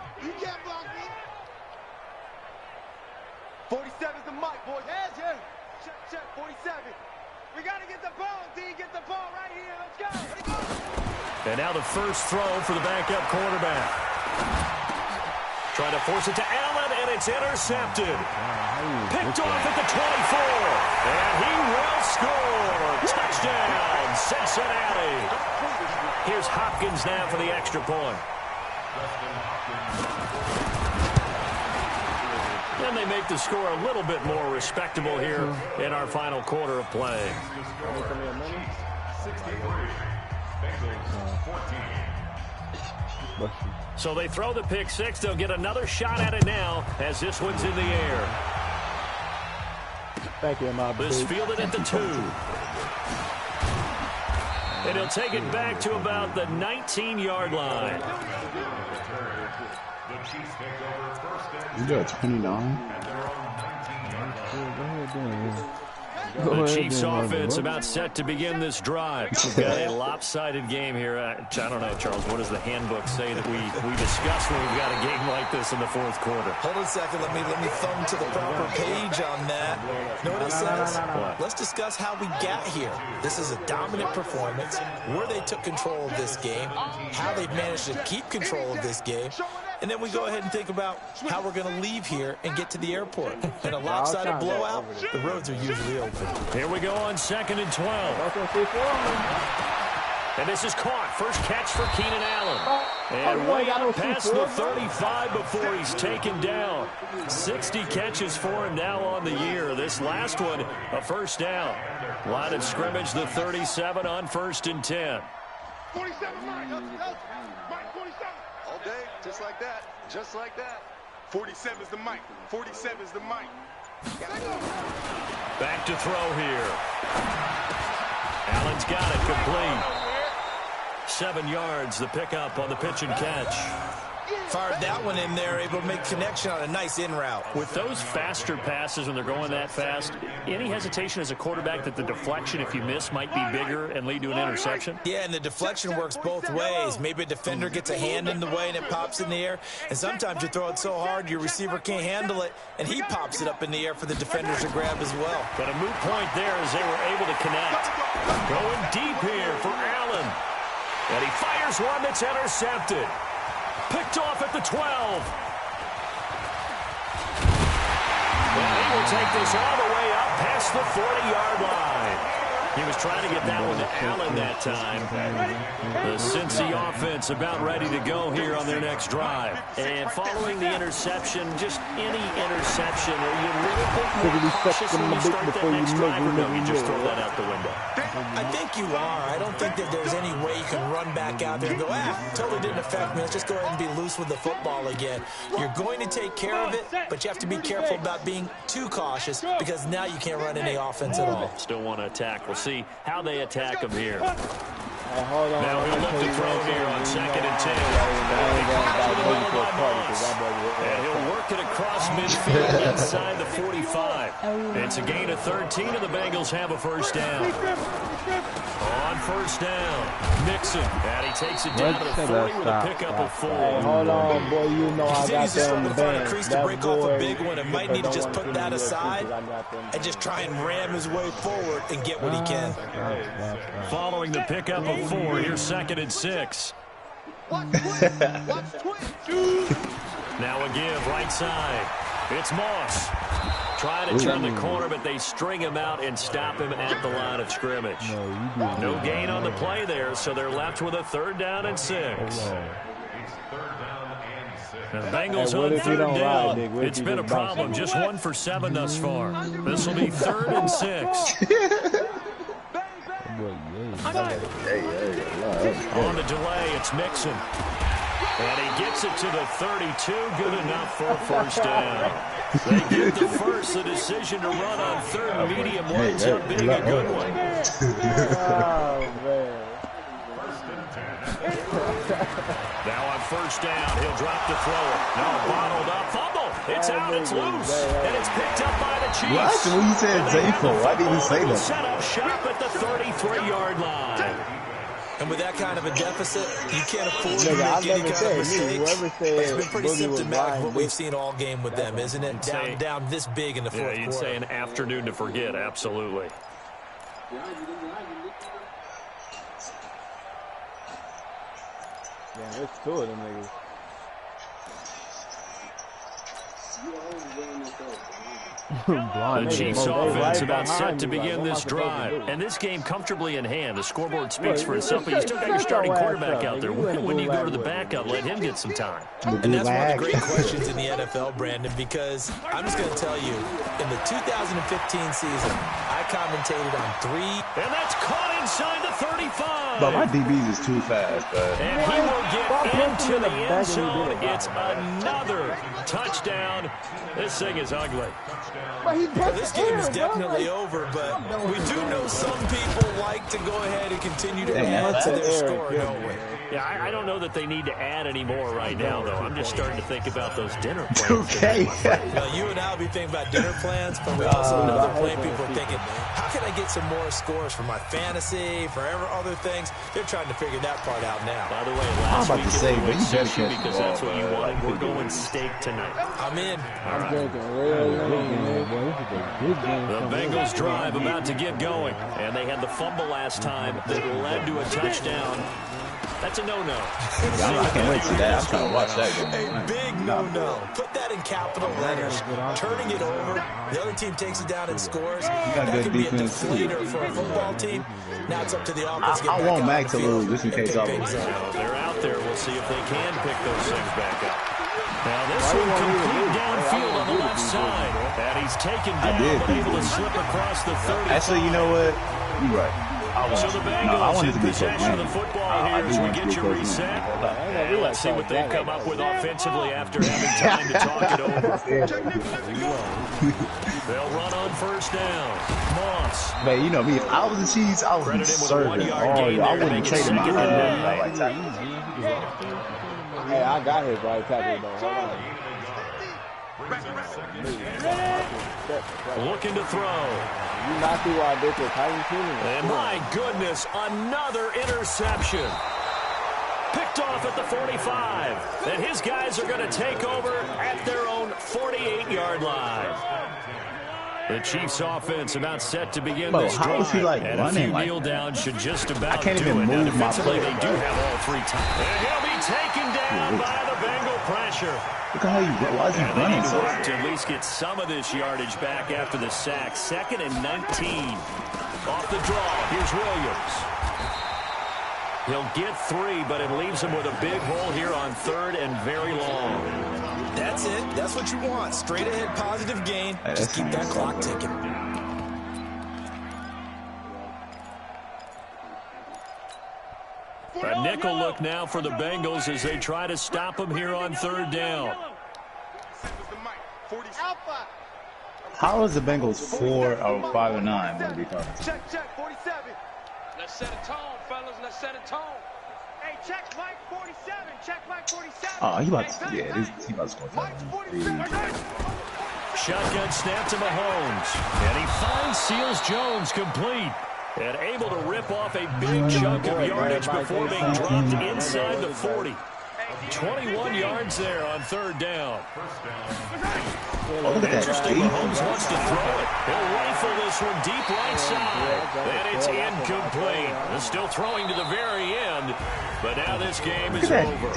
Speaker 10: 47's the mic, boys. Check, check, 47. We got to get the ball, D. Get the ball right here. Let's go.
Speaker 7: And now the first throw for the backup quarterback. Trying to force it to Allen, and it's intercepted. Picked off at the 24. And he will score. Touchdown, Here's Hopkins now for the extra point. And they make the score a little bit more respectable here in our final quarter of play. So they throw the pick six. They'll get another shot at it now as this one's in the air.
Speaker 5: Thank you, my
Speaker 7: This fielded at the 2. And he'll take it back to about the 19-yard line.
Speaker 6: You got 29?
Speaker 7: The Chiefs offense about set to begin this drive. We've got a lopsided game here. I don't know, Charles, what does the handbook say that we discuss when we've got a game like this in the fourth quarter?
Speaker 9: Hold on a second. Let me thumb to the proper page on that. Know what it says? Let's discuss how we got here. This is a dominant performance, where they took control of this game, how they've managed to keep control of this game, and then we go ahead and think about how we're going to leave here and get to the airport. In a lopsided blowout, the roads are usually open.
Speaker 7: Here we go on 2nd and 12. And this is caught. First catch for Keenan Allen. And way out past the 35 before he's taken down. 60 catches for him now on the year. This last one, a first down. Line of scrimmage, the 37 on 1st and 10.
Speaker 10: 47, Mike. Mike, 47. All day, just like that. Just like that. 47 is the mic. 47 is the mic.
Speaker 7: Back to throw here. Allen's got it, complete. 7 yards, the pickup on the pitch and catch.
Speaker 9: Fired that one in there, able to make connection on a nice in route.
Speaker 7: With those faster passes when they're going that fast, any hesitation as a quarterback that the deflection, if you miss, might be bigger and lead to an interception?
Speaker 9: Yeah, and the deflection works both ways. Maybe a defender gets a hand in the way and it pops in the air, and sometimes you throw it so hard your receiver can't handle it, and he pops it up in the air for the defenders to grab as well.
Speaker 7: But a moot point there as they were able to connect. Going deep here for Allen. And he fires one that's intercepted. Picked off at the 12. Well, he will take this all the way up past the 40-yard line. He was trying to get that one to Allen that time. The Cincy offense about ready to go here on their next drive. And following the interception, just any interception, are you a little bit more cautious when you start that next drive, or no, you just throw that out the window?
Speaker 9: I think you are. I don't think that there's any way you can run back out there and go, totally didn't affect me. Let's just go ahead and be loose with the football again. You're going to take care of it, but you have to be careful about being too cautious because now you can't run any offense at all.
Speaker 7: Still want to attack. We'll see how they attack him here.
Speaker 5: Now
Speaker 7: he'll look to throw here on 2nd and 10. And he'll work it across midfield inside the 45. It's a gain of 13, and the Bengals have a first down. On first down, Mixon. And he takes it down to the 40 with a pickup of 4.
Speaker 5: Hold on, boy. You know I got them
Speaker 9: to find a crease to break off a big one and might need to just put that aside and just try and ram his way forward and get what he can.
Speaker 7: Following the pickup of 4, here's 2nd and 6. Now a give right side. It's Moss. Trying to turn the corner, but they string him out and stop him at the line of scrimmage. No gain on the play there, so they're left with a 3rd down and 6. The Bengals on 3rd down. It's been a problem. Just 1 for 7 thus far. This will be 3rd and 6. On the delay, it's Mixon. And he gets it to the 32. Good enough for a first down. They get the first. The decision to run on 3rd and medium winds up being a good one. Now on 1st down, he'll drop the thrower. Now bottled up. Fumble. It's out. It's loose. And it's picked up by the Chiefs.
Speaker 6: What? When you said Zayful, why didn't you say that?
Speaker 7: Set up shop at the 33-yard line.
Speaker 9: And with that kind of a deficit, you can't afford to make any kind of mistakes. But it's been pretty symptomatic of what we've seen all game with them, isn't it? Down this big in the fourth quarter.
Speaker 7: You'd say an afternoon to forget, absolutely.
Speaker 5: Yeah, there's 2 of them niggas.
Speaker 7: The Chiefs offense about set to begin this drive. And this game comfortably in hand. The scoreboard speaks for itself, but you still got your starting quarterback out there. When you go to the backup, let him get some time.
Speaker 9: And that's one of the great questions in the NFL, Brandon, because I'm just going to tell you, in the 2015 season, I commentated on 3.
Speaker 7: And that's caught inside the 35.
Speaker 6: But my DBs is too fast, bud.
Speaker 7: And he will get into the end zone. It's another touchdown. This thing is ugly.
Speaker 9: This game is definitely over, but we do know some people like to go ahead and continue to add to their score, don't we?
Speaker 7: Yeah, I don't know that they need to add any more right now, though. I'm just starting to think about those dinner plans.
Speaker 6: Okay.
Speaker 9: Well, you and I will be thinking about dinner plans, but we also know that plenty of people are thinking, how can I get some more scores for my fantasy, for other things? They're trying to figure that part out now.
Speaker 7: By the way, last week you went sushi because that's what you wanted. We're going steak tonight.
Speaker 9: I'm in.
Speaker 3: I'm drinking.
Speaker 7: The Bengals drive about to get going, and they had the fumble last time that led to a touchdown. That's a no-no.
Speaker 6: I can't wait to see that. I'm trying to watch that game.
Speaker 9: A big no-no. Put that in capital letters. Turning it over, the other team takes it down and scores. That could be a deflator for a football team. Now it's up to the offense.
Speaker 6: I want Mac to lose just in case I lose.
Speaker 7: They're out there. We'll see if they can pick those things back up. Now this one complete downfield on the left side. And he's taken down, but able to slip across the 30.
Speaker 6: Actually, you know what? You're right.
Speaker 7: So the Bengals in possession of the football here as we get you reset. And let's see what they've come up with offensively after having time to talk it over. They'll run on first down. Moss.
Speaker 6: Man, you know me. If I was the Chiefs, I would be serving all you. I wouldn't trade him out.
Speaker 5: Hey, I got his right tackle though. Hold on.
Speaker 7: Looking to throw.
Speaker 5: You not see why this is
Speaker 7: and my goodness, another interception. Picked off at the 45. And his guys are going to take over at their own 48-yard line. The Chiefs offense about set to begin this drive.
Speaker 6: How is he like
Speaker 7: and
Speaker 6: running
Speaker 7: a few
Speaker 6: like
Speaker 7: kneel
Speaker 6: that?
Speaker 7: downs should just about
Speaker 6: I can't
Speaker 7: do
Speaker 6: even
Speaker 7: it. Now,
Speaker 6: move my
Speaker 7: defensively,
Speaker 6: foot.
Speaker 7: they do have all 3 times. And he'll be taken down by the Bengal pressure.
Speaker 6: Look at how you run. Why is he running so
Speaker 7: to at least get some of this yardage back after the sack. 2nd and 19. Off the draw. Here's Williams. He'll get 3, but it leaves him with a big hole here on 3rd and very long.
Speaker 9: That's it. That's what you want. Straight ahead positive gain. Just keep that clock ticking.
Speaker 7: A nickel look now for the Bengals as they try to stop him here on 3rd down.
Speaker 6: How is the Bengals 4 or 5 and 9 when we come?
Speaker 8: Check, 47. Let's set a tone, fellas. Let's set a tone. Hey, check Mike 47. Check Mike 47.
Speaker 6: Oh, he about to, he about to score.
Speaker 7: Shotgun snap to Mahomes. And he finds Seals Jones complete. And able to rip off a big chunk of yardage before being dropped inside the 40. 21 yards there on 3rd down. Interesting, Mahomes wants to throw it. He'll rifle this one deep right side. And it's incomplete. They're still throwing to the very end. But now this game is over.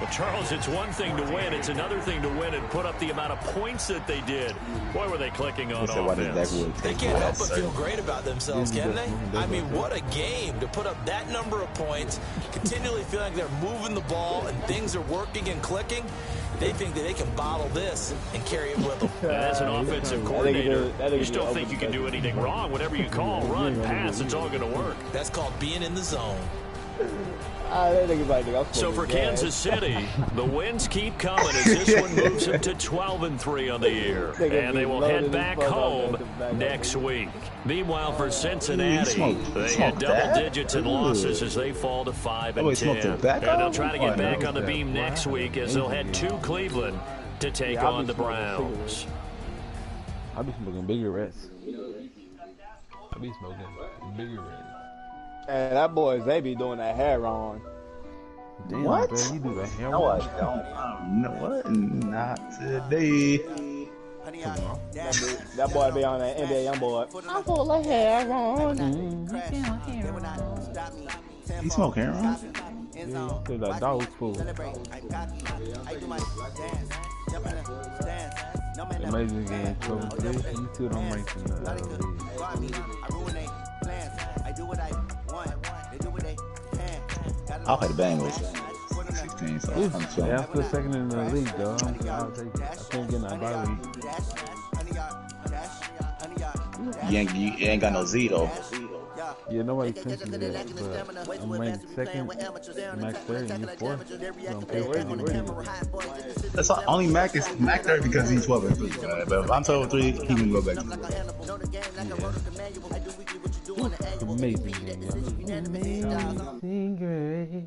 Speaker 7: Well, Charles, it's one thing to win. It's another thing to win and put up the amount of points that they did. Boy, were they clicking on offense.
Speaker 9: They can't help but feel great about themselves, can they? I mean, what a game to put up that number of points, continually feeling like they're moving the ball and things are working and clicking. They think that they can bottle this and carry it with them.
Speaker 7: As an offensive coordinator, you still think you can do anything wrong. Whatever you call, run, pass, it's all going to work.
Speaker 9: That's called being in the zone.
Speaker 7: So for Kansas City, the wins keep coming as this one moves them to 12-3 on the year. And they will head back home next week. Meanwhile, for Cincinnati, they had double digits in losses as they fall to 5-10. And they'll try to get back on the beam next week as they'll head to Cleveland to take on the Browns.
Speaker 3: I'll be smoking bigger reds. I'll be smoking bigger reds.
Speaker 5: And that boy they be doing that hair on.
Speaker 3: Damn,
Speaker 6: what?
Speaker 3: Bro, you do that hair
Speaker 6: no,
Speaker 3: on?
Speaker 6: I don't know what. Not today.
Speaker 5: That boy be on that NBA young boy. I pull the hair on.
Speaker 6: You smoke hair on?
Speaker 3: Yeah, it's like dog food. Amazing game, 12-3. You two don't rank in the league.
Speaker 6: I'll play the Bengals. 16, so I'm chilling.
Speaker 3: Yeah, I'm still second in the league, though. I'll take it. I can't get in that bye week.
Speaker 6: You ain't got no Z, though.
Speaker 3: Yeah, nobody touches it, but I'm ranked second, Max third, and you fourth. So I'm paid for
Speaker 6: That's all, only Mac third because he's 12-3. But if I'm 12-3, he can go back to
Speaker 3: yeah. Amazing game, y'all. Amazing grace.